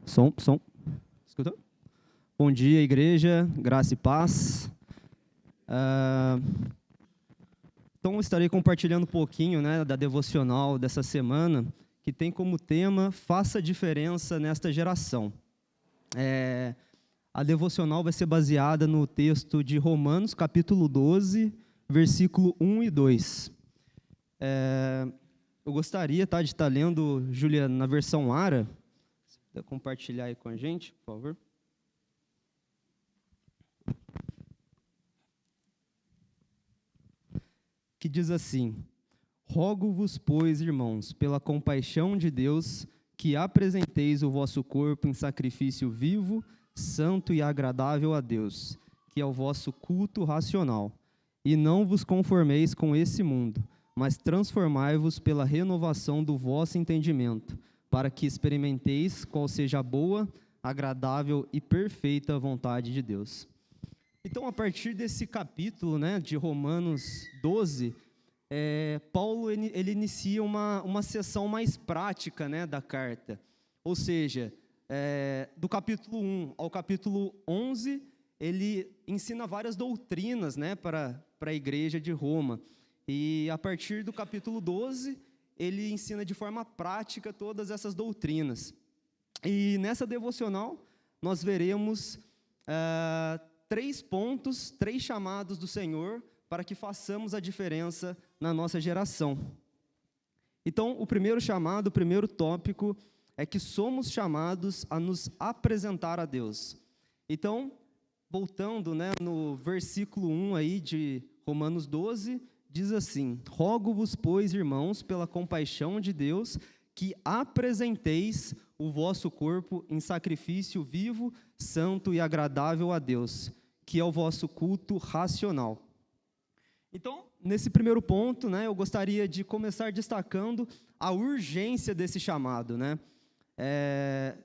Som. Escutou? Bom dia, igreja, graça e paz. Então, estarei compartilhando um pouquinho, né, da devocional dessa semana, que tem como tema Faça diferença nesta geração. A devocional vai ser baseada no texto de Romanos, capítulo 12, versículo 1 e 2. Eu gostaria de estar lendo, Júlia, na versão ARA. Se puder compartilhar aí com a gente, por favor. Que diz assim: Rogo-vos, pois, irmãos, pela compaixão de Deus, que apresenteis o vosso corpo em sacrifício vivo, santo e agradável a Deus, que é o vosso culto racional. E não vos conformeis com esse mundo, mas transformai-vos pela renovação do vosso entendimento, para que experimenteis qual seja a boa, agradável e perfeita vontade de Deus. Então, a partir desse capítulo, né, de Romanos 12, Paulo ele inicia uma seção mais prática, né, da carta. Ou seja, do capítulo 1 ao capítulo 11, ele ensina várias doutrinas, né, para a igreja de Roma. E a partir do capítulo 12, ele ensina de forma prática todas essas doutrinas. E nessa devocional, nós veremos 3 pontos, 3 chamados do Senhor para que façamos a diferença na nossa geração. Então, o primeiro chamado, o primeiro tópico é que somos chamados a nos apresentar a Deus. Então, voltando, né, no versículo 1 aí de Romanos 12, diz assim: Rogo-vos, pois, irmãos, pela compaixão de Deus, que apresenteis o vosso corpo em sacrifício vivo, santo e agradável a Deus, que é o vosso culto racional. Então, nesse primeiro ponto, né, eu gostaria de começar destacando a urgência desse chamado, né?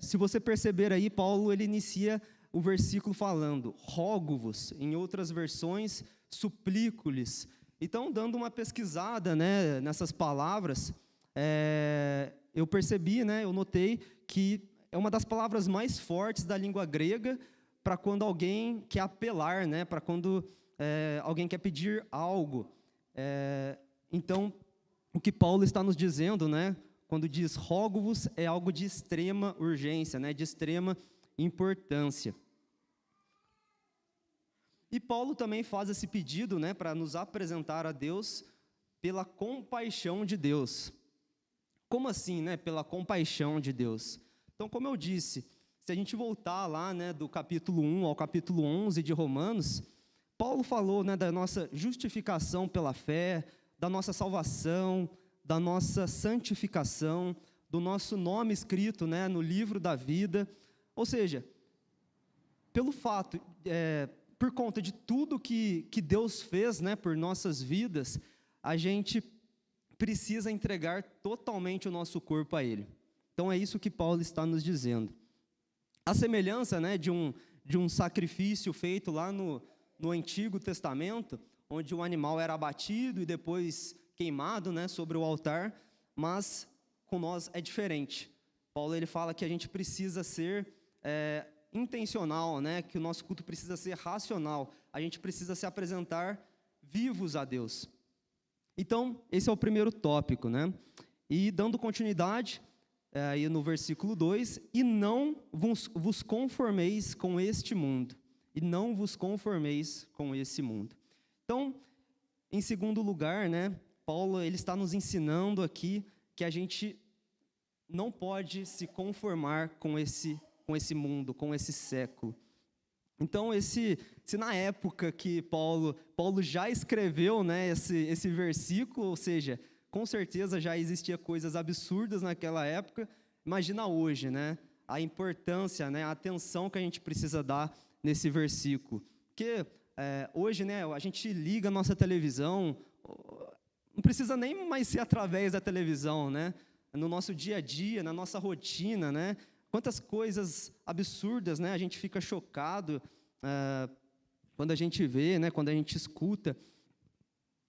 Se você perceber aí, Paulo ele inicia o versículo falando, rogo-vos, em outras versões, suplico-lhes. Então, dando uma pesquisada, né, nessas palavras, eu percebi, né, eu notei que é uma das palavras mais fortes da língua grega para quando alguém quer apelar, né, para quando alguém quer pedir algo. Então, o que Paulo está nos dizendo, né, quando diz rogo-vos, é algo de extrema urgência, né, de extrema importância. E Paulo também faz esse pedido, né, para nos apresentar a Deus pela compaixão de Deus. Como assim, né, pela compaixão de Deus? Então, como eu disse, se a gente voltar lá, né, do capítulo 1 ao capítulo 11 de Romanos, Paulo falou, né, da nossa justificação pela fé, da nossa salvação, da nossa santificação, do nosso nome escrito, né, no livro da vida. Ou seja, pelo fato, por conta de tudo que Deus fez, né, por nossas vidas, a gente precisa entregar totalmente o nosso corpo a Ele. Então é isso que Paulo está nos dizendo. A semelhança, né, de um sacrifício feito lá no Antigo Testamento, onde o animal era abatido e depois queimado, né, sobre o altar, mas com nós é diferente. Paulo ele fala que a gente precisa ser intencional, né, que o nosso culto precisa ser racional, a gente precisa se apresentar vivos a Deus. Então, esse é o primeiro tópico, né? E dando continuidade, aí no versículo 2, e não vos conformeis com este mundo. E não vos conformeis com esse mundo. Então, em segundo lugar, né, Paulo ele está nos ensinando aqui que a gente não pode se conformar com esse mundo, com esse século. Então, se na época que Paulo já escreveu, né, esse versículo, ou seja, com certeza já existia coisas absurdas naquela época, imagina hoje, né, a importância, né, a atenção que a gente precisa dar nesse versículo. Porque hoje, né, a gente liga a nossa televisão, não precisa nem mais ser através da televisão, né, no nosso dia a dia, na nossa rotina, né, quantas coisas absurdas, né, a gente fica chocado quando a gente vê, né, quando a gente escuta.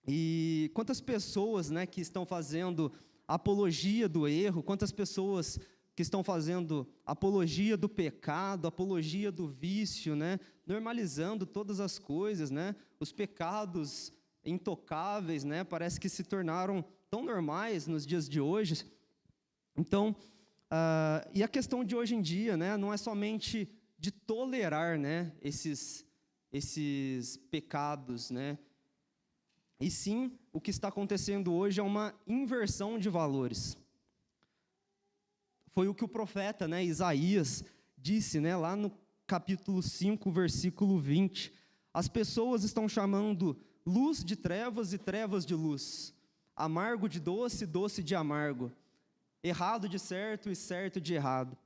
E quantas pessoas, né, que estão fazendo apologia do erro, quantas pessoas que estão fazendo apologia do pecado, apologia do vício, né? Normalizando todas as coisas, né? Os pecados intocáveis, né? Parece que se tornaram tão normais nos dias de hoje. Então, e a questão de hoje em dia, né? Não é somente de tolerar, né? Esses pecados, né? E sim, o que está acontecendo hoje é uma inversão de valores. Foi o que o profeta, né, Isaías disse, né, lá no capítulo 5, versículo 20. As pessoas estão chamando luz de trevas e trevas de luz, amargo de doce, doce de amargo, errado de certo e certo de errado.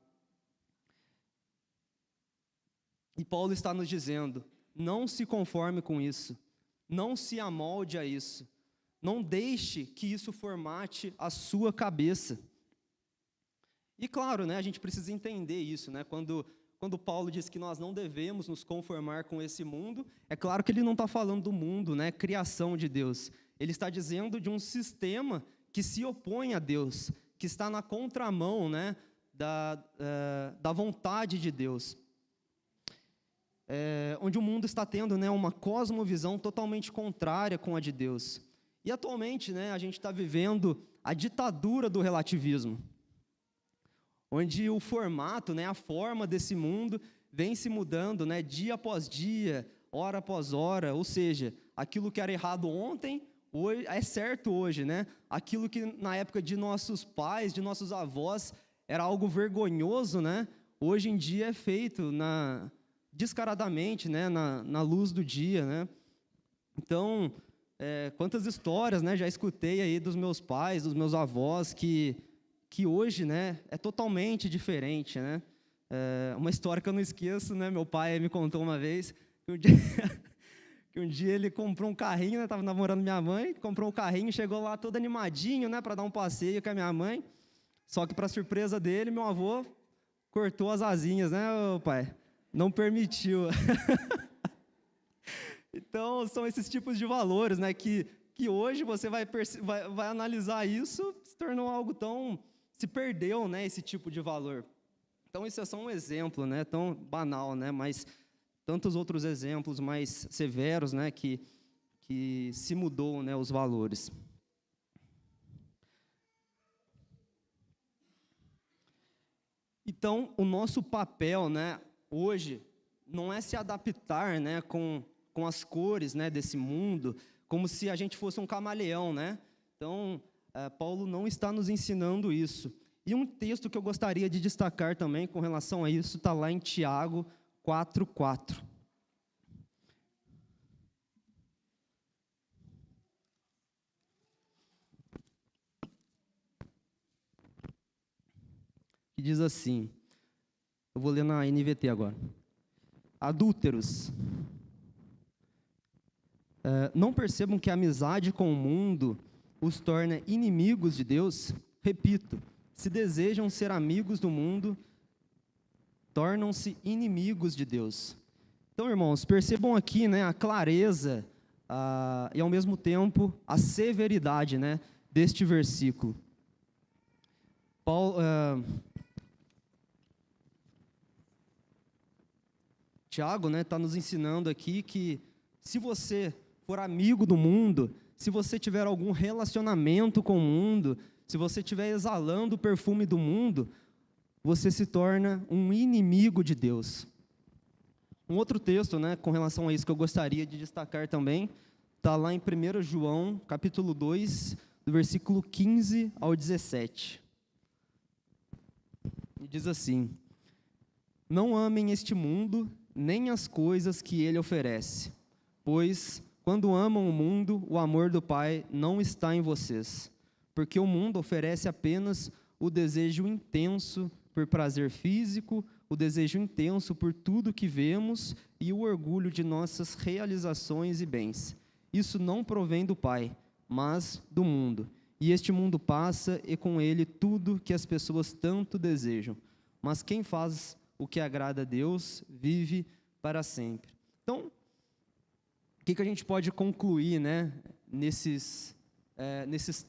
E Paulo está nos dizendo, não se conforme com isso, não se amolde a isso, não deixe que isso formate a sua cabeça. E claro, né, a gente precisa entender isso, né? Quando Paulo diz que nós não devemos nos conformar com esse mundo, é claro que ele não está falando do mundo, né, criação de Deus. Ele está dizendo de um sistema que se opõe a Deus, que está na contramão, né, da vontade de Deus. Onde o mundo está tendo, né, uma cosmovisão totalmente contrária com a de Deus. E atualmente, né, a gente está vivendo a ditadura do relativismo, onde o formato, né, a forma desse mundo vem se mudando, né, dia após dia, hora após hora, ou seja, aquilo que era errado ontem, hoje, é certo hoje, né? Aquilo que na época de nossos pais, de nossos avós, era algo vergonhoso, né? Hoje em dia é feito descaradamente, né, na luz do dia, né? Então, quantas histórias, né, já escutei aí dos meus pais, dos meus avós, que hoje, né, é totalmente diferente, né? Uma história que eu não esqueço, né? Meu pai me contou uma vez que um dia ele comprou um carrinho, né? Estava namorando minha mãe, comprou um carrinho, chegou lá todo animadinho, né, para dar um passeio com a minha mãe. Só que, para surpresa dele, meu avô cortou as asinhas, né, pai? Não permitiu. Então, são esses tipos de valores, né, que hoje você vai analisar isso, se tornou algo tão... se perdeu, né, esse tipo de valor. Então, isso é só um exemplo, né, tão banal, né, mas tantos outros exemplos mais severos, né, que se mudou, né, os valores. Então, o nosso papel, né, hoje, não é se adaptar, né, com as cores, né, desse mundo, como se a gente fosse um camaleão, né? Então, Paulo não está nos ensinando isso. E um texto que eu gostaria de destacar também com relação a isso está lá em Tiago 4:4. Que diz assim, eu vou ler na NVT agora. Adúlteros, não percebam que a amizade com o mundo os torna inimigos de Deus? Repito, se desejam ser amigos do mundo, tornam-se inimigos de Deus. Então, irmãos, percebam aqui, né, a clareza e, ao mesmo tempo, a severidade, né, deste versículo. Tiago, né, está nos ensinando aqui que se você for amigo do mundo, se você tiver algum relacionamento com o mundo, se você estiver exalando o perfume do mundo, você se torna um inimigo de Deus. Um outro texto, né, com relação a isso que eu gostaria de destacar também, está lá em 1 João, capítulo 2, do versículo 15 ao 17. E diz assim, não amem este mundo, nem as coisas que ele oferece, pois, quando amam o mundo, o amor do Pai não está em vocês, porque o mundo oferece apenas o desejo intenso por prazer físico, o desejo intenso por tudo que vemos e o orgulho de nossas realizações e bens. Isso não provém do Pai, mas do mundo. E este mundo passa e com ele tudo que as pessoas tanto desejam. Mas quem faz o que agrada a Deus vive para sempre. Então, o que a gente pode concluir, né, nesses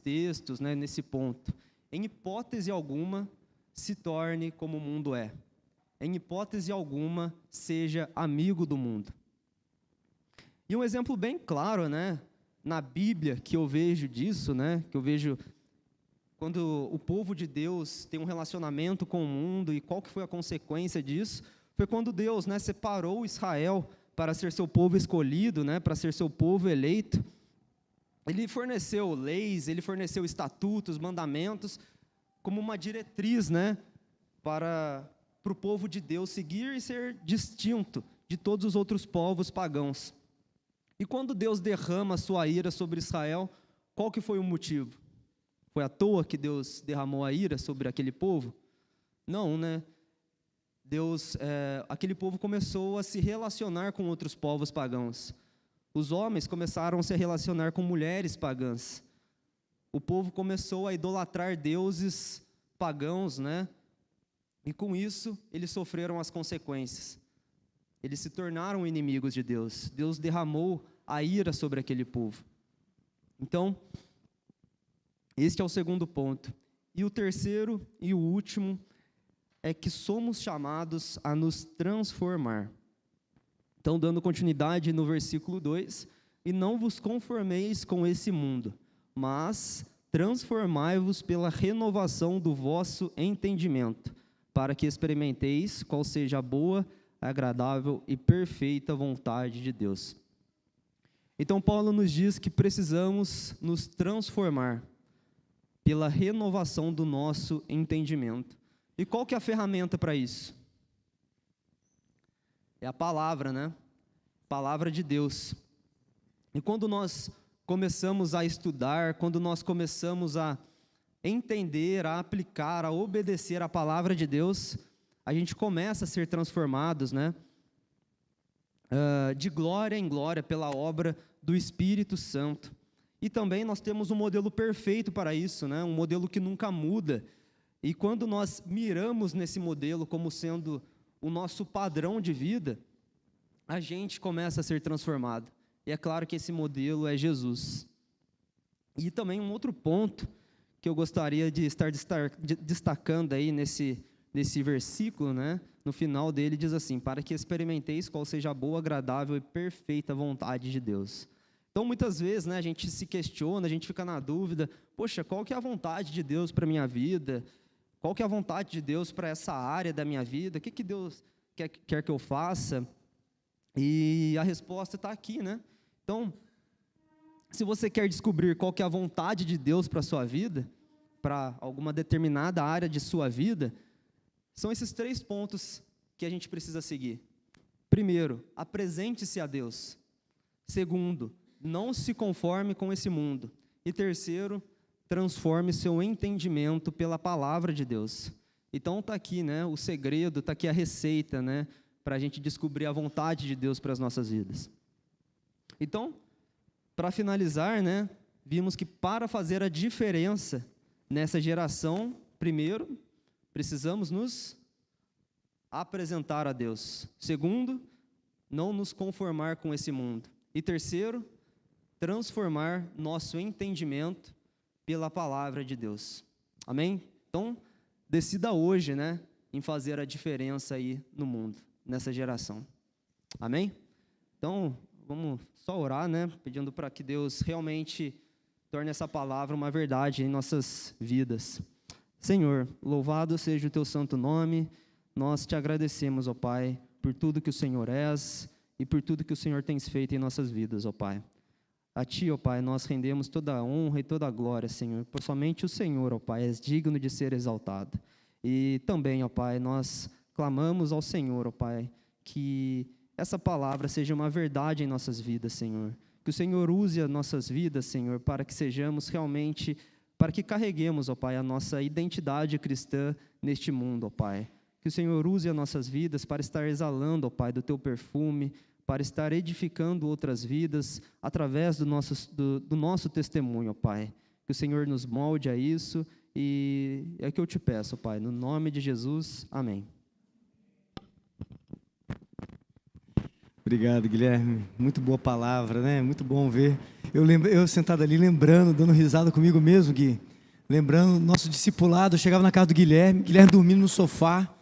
textos, né, nesse ponto? Em hipótese alguma, se torne como o mundo é. Em hipótese alguma, seja amigo do mundo. E um exemplo bem claro, né, na Bíblia, que eu vejo disso, né, que eu vejo quando o povo de Deus tem um relacionamento com o mundo, e qual que foi a consequência disso? Foi quando Deus, né, separou Israel para ser seu povo escolhido, né, para ser seu povo eleito. Ele forneceu leis, ele forneceu estatutos, mandamentos, como uma diretriz, né, para o povo de Deus seguir e ser distinto de todos os outros povos pagãos. E quando Deus derrama a sua ira sobre Israel, qual que foi o motivo? Foi à toa que Deus derramou a ira sobre aquele povo? Não, né? Aquele povo começou a se relacionar com outros povos pagãos. Os homens começaram a se relacionar com mulheres pagãs. O povo começou a idolatrar deuses pagãos, né? E com isso, eles sofreram as consequências. Eles se tornaram inimigos de Deus. Deus derramou a ira sobre aquele povo. Então, este é o segundo ponto. E o terceiro e o último é que somos chamados a nos transformar. Então, dando continuidade no versículo 2, e não vos conformeis com esse mundo, mas transformai-vos pela renovação do vosso entendimento, para que experimenteis qual seja a boa, agradável e perfeita vontade de Deus. Então, Paulo nos diz que precisamos nos transformar pela renovação do nosso entendimento. E qual que é a ferramenta para isso? É a palavra, né? Palavra de Deus. E quando nós começamos a estudar, quando nós começamos a entender, a aplicar, a obedecer a palavra de Deus, a gente começa a ser transformados, né? De glória em glória pela obra do Espírito Santo. E também nós temos um modelo perfeito para isso, né? Um modelo que nunca muda. E quando nós miramos nesse modelo como sendo o nosso padrão de vida, a gente começa a ser transformado. E é claro que esse modelo é Jesus. E também um outro ponto que eu gostaria de estar destacando aí nesse versículo, né? No final dele diz assim: para que experimenteis qual seja a boa, agradável e perfeita vontade de Deus. Então, muitas vezes, né, a gente se questiona, a gente fica na dúvida, poxa, qual que é a vontade de Deus para a minha vida? Qual que é a vontade de Deus para essa área da minha vida? O que Deus quer que eu faça? E a resposta está aqui, né? Então, se você quer descobrir qual que é a vontade de Deus para a sua vida, para alguma determinada área de sua vida, são esses 3 pontos que a gente precisa seguir. Primeiro, apresente-se a Deus. Segundo, não se conforme com esse mundo. E terceiro, transforme seu entendimento pela palavra de Deus. Então está aqui, né, o segredo, está aqui a receita, né, para a gente descobrir a vontade de Deus para as nossas vidas. Então, para finalizar, né, vimos que para fazer a diferença nessa geração, primeiro, precisamos nos apresentar a Deus. Segundo, não nos conformar com esse mundo. E terceiro, transformar nosso entendimento pela palavra de Deus. Amém? Então, decida hoje, né, em fazer a diferença aí no mundo, nessa geração. Amém? Então, vamos só orar, né, pedindo para que Deus realmente torne essa palavra uma verdade em nossas vidas. Senhor, louvado seja o teu santo nome. Nós te agradecemos, ó Pai, por tudo que o Senhor és e por tudo que o Senhor tem feito em nossas vidas, ó Pai. A Ti, ó Pai, nós rendemos toda a honra e toda a glória, Senhor, por somente o Senhor, ó Pai, és digno de ser exaltado. E também, ó Pai, nós clamamos ao Senhor, ó Pai, que essa palavra seja uma verdade em nossas vidas, Senhor. Que o Senhor use as nossas vidas, Senhor, para que sejamos realmente, para que carreguemos, ó Pai, a nossa identidade cristã neste mundo, ó Pai. Que o Senhor use as nossas vidas para estar exalando, ó Pai, do Teu perfume, para estar edificando outras vidas através do nosso testemunho, ó Pai. Que o Senhor nos molde a isso, e é o que eu te peço, ó Pai, no nome de Jesus, amém. Obrigado, Guilherme. Muito boa palavra, né? Muito bom ver. Eu sentado ali lembrando, dando risada comigo mesmo, Gui, lembrando, nosso discipulado, eu chegava na casa do Guilherme dormindo no sofá,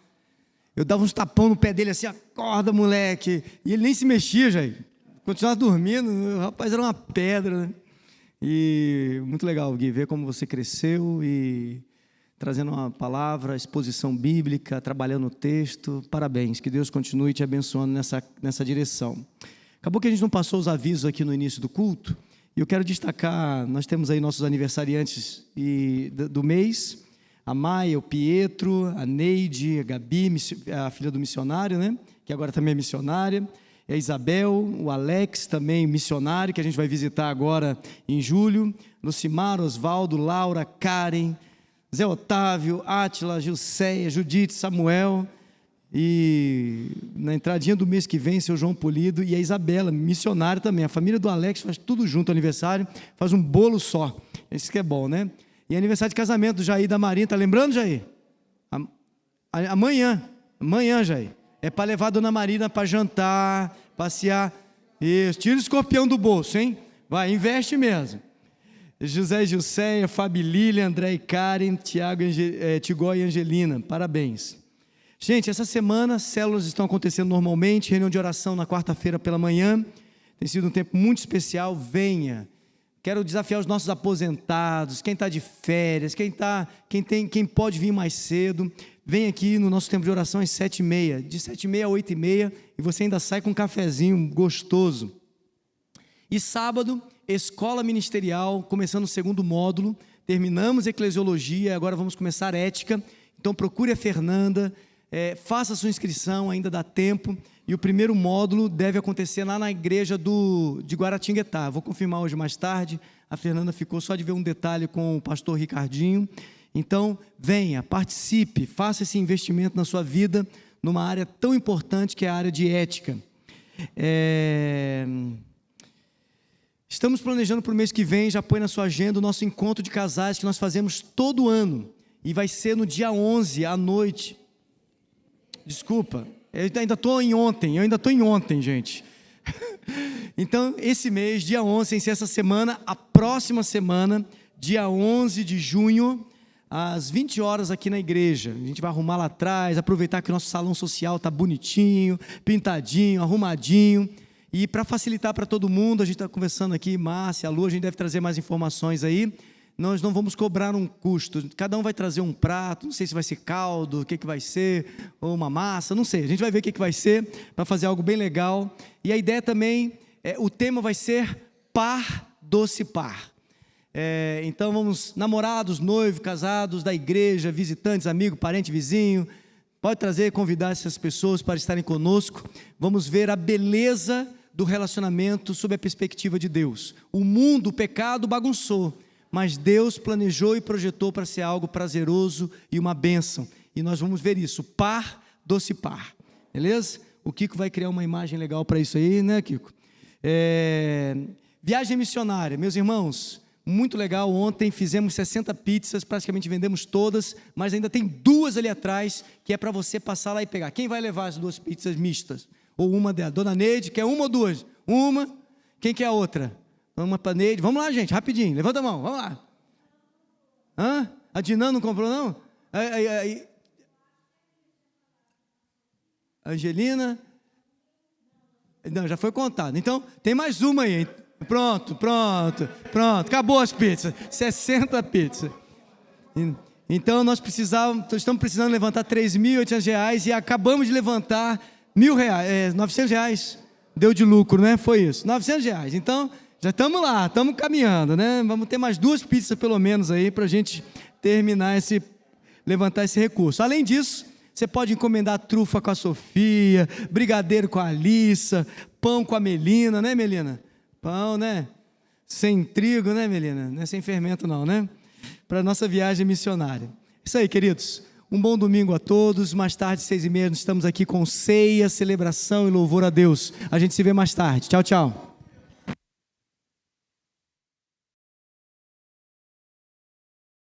eu dava uns tapão no pé dele assim, acorda moleque, e ele nem se mexia, Jair, continuava dormindo, o rapaz era uma pedra, né? E muito legal, Gui, ver como você cresceu e trazendo uma palavra, exposição bíblica, trabalhando o texto, parabéns, que Deus continue te abençoando nessa direção. Acabou que a gente não passou os avisos aqui no início do culto, e eu quero destacar, nós temos aí nossos aniversariantes do mês, a Maia, o Pietro, a Neide, a Gabi, a filha do missionário, né? Que agora também é missionária, a Isabel, o Alex também missionário, que a gente vai visitar agora em julho, Lucimar, Osvaldo, Laura, Karen, Zé Otávio, Átila, Gilceia, Judite, Samuel, e na entradinha do mês que vem, seu João Polido e a Isabela, missionária também. A família do Alex faz tudo junto, aniversário, faz um bolo só. Isso que é bom, né? E aniversário de casamento do Jair e da Marinha, tá lembrando, Jair? Amanhã, Jair. É para levar a dona Marina para jantar, passear. Isso, tira o escorpião do bolso, hein? Vai, investe mesmo. José e Gilceia, Fabi Lília, André e Karen, Tiago, Tigó e Angelina, parabéns. Gente, essa semana, células estão acontecendo normalmente, reunião de oração na quarta-feira pela manhã, tem sido um tempo muito especial, venha. Quero desafiar os nossos aposentados, quem está de férias, quem pode vir mais cedo, vem aqui no nosso tempo de oração às 7h30, de 7h30 a 8h30, e você ainda sai com um cafezinho gostoso. E sábado, escola ministerial, começando o segundo módulo, terminamos eclesiologia, agora vamos começar ética, então procure a Fernanda, faça a sua inscrição, ainda dá tempo, e o primeiro módulo deve acontecer lá na igreja de Guaratinguetá, vou confirmar hoje mais tarde, a Fernanda ficou só de ver um detalhe com o pastor Ricardinho, então venha, participe, faça esse investimento na sua vida, numa área tão importante que é a área de ética. Estamos planejando para o mês que vem, já põe na sua agenda o nosso encontro de casais que nós fazemos todo ano, e vai ser no dia 11 à noite. Desculpa, eu ainda estou em ontem, gente. Então, esse mês, dia 11, sem ser essa semana, a próxima semana, dia 11 de junho, às 20 horas aqui na igreja. A gente vai arrumar lá atrás, aproveitar que o nosso salão social está bonitinho, pintadinho, arrumadinho. E para facilitar para todo mundo, a gente está conversando aqui, Márcia, a Lu, a gente deve trazer mais informações aí. Nós não vamos cobrar um custo, cada um vai trazer um prato, não sei se vai ser caldo, o que vai ser, ou uma massa, não sei, a gente vai ver o que vai ser, para fazer algo bem legal, e a ideia também, o tema vai ser par doce par, então vamos, namorados, noivos, casados, da igreja, visitantes, amigo, parente, vizinho, pode trazer, convidar essas pessoas para estarem conosco, vamos ver a beleza do relacionamento sob a perspectiva de Deus. O mundo, o pecado bagunçou, mas Deus planejou e projetou para ser algo prazeroso e uma bênção, e nós vamos ver isso, par doce par, beleza? O Kiko vai criar uma imagem legal para isso aí, né, Kiko? Viagem missionária, meus irmãos, muito legal, ontem fizemos 60 pizzas, praticamente vendemos todas, mas ainda tem 2 ali atrás, que é para você passar lá e pegar. Quem vai levar as 2 pizzas mistas? Ou uma dela? Dona Neide, quer uma ou 2? Uma, quem quer a outra? Uma para Neide, vamos lá gente, rapidinho, levanta a mão, vamos lá. A Dinan não comprou não? Angelina, não, já foi contado, então tem mais uma aí, pronto, acabou as pizzas, 60 pizzas, então nós estamos precisando levantar R$3.800 e acabamos de levantar R$1.000, R$900, deu de lucro, né? Foi isso, R$900, então já estamos lá, estamos caminhando, né? Vamos ter mais 2 pizzas pelo menos aí para a gente terminar levantar esse recurso. Além disso, você pode encomendar trufa com a Sofia, brigadeiro com a Alissa, pão com a Melina, né, Melina? Pão, né? Sem trigo, né, Melina? Não é sem fermento não, né? Para a nossa viagem missionária. Isso aí, queridos. Um bom domingo a todos. Mais tarde, 6h30, estamos aqui com ceia, celebração e louvor a Deus. A gente se vê mais tarde. Tchau, tchau.